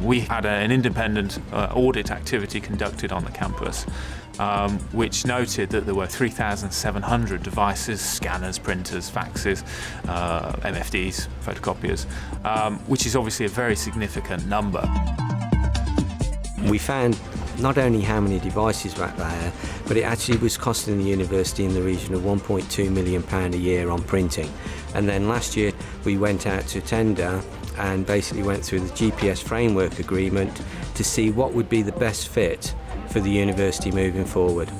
We had an independent audit activity conducted on the campus, which noted that there were 3,700 devices, scanners, printers, faxes, MFDs, photocopiers, which is obviously a very significant number. We found not only how many devices were there, but it actually was costing the university in the region of £1.2 million a year on printing. And then last year we went out to tender and basically went through the GPS framework agreement to see what would be the best fit for the university moving forward.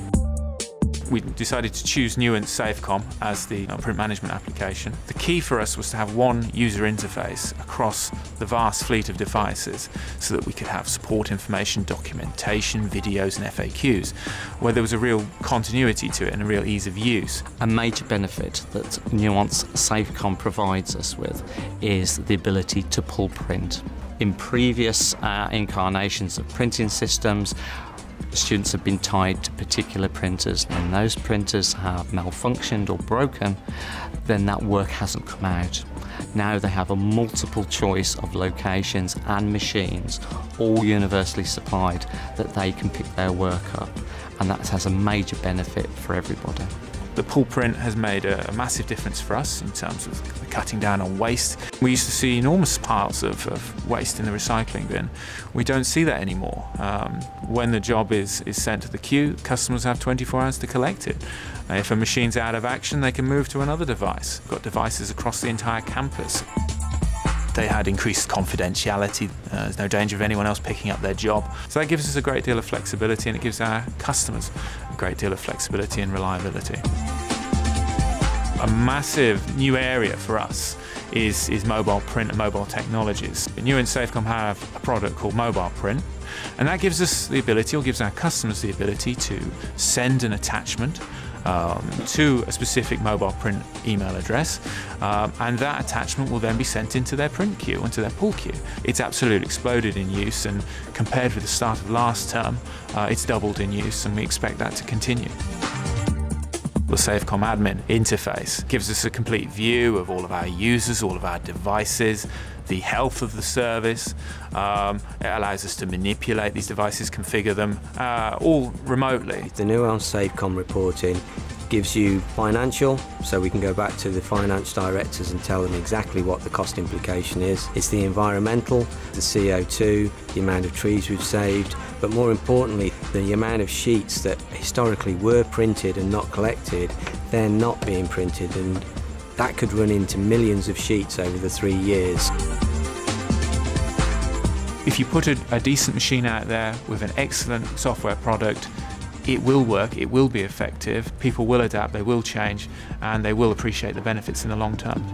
We decided to choose Nuance SafeCom as the print management application. The key for us was to have one user interface across the vast fleet of devices so that we could have support information, documentation, videos and FAQs, where there was a real continuity to it and a real ease of use. A major benefit that Nuance SafeCom provides us with is the ability to pull print. In previous incarnations of printing systems, students have been tied to particular printers, and those printers have malfunctioned or broken, then that work hasn't come out. Now they have a multiple choice of locations and machines, all universally supplied, that they can pick their work up, and that has a major benefit for everybody. The pull print has made a massive difference for us in terms of cutting down on waste. We used to see enormous piles of waste in the recycling bin. We don't see that anymore. When the job is sent to the queue, customers have 24 hours to collect it. If a machine's out of action, they can move to another device. We've got devices across the entire campus. They had increased confidentiality. There's no danger of anyone else picking up their job. So that gives us a great deal of flexibility, and it gives our customers a great deal of flexibility and reliability. A massive new area for us is mobile print and mobile technologies. Nuance SafeCom have a product called mobile print, and that gives us the ability, or gives our customers the ability, to send an attachment to a specific mobile print email address, and that attachment will then be sent into their print queue, into their pull queue. It's absolutely exploded in use, and compared with the start of last term, it's doubled in use, and we expect that to continue. The SafeCom admin interface gives us a complete view of all of our users, all of our devices, the health of the service. It allows us to manipulate these devices, configure them, all remotely. The Nuance SafeCom reporting gives you financial, so we can go back to the finance directors and tell them exactly what the cost implication is. It's the environmental, the CO2, the amount of trees we've saved, but more importantly, the amount of sheets that historically were printed and not collected, they're not being printed, and that could run into millions of sheets over the 3 years. If you put a decent machine out there with an excellent software product, it will work, it will be effective, people will adapt, they will change, and they will appreciate the benefits in the long term.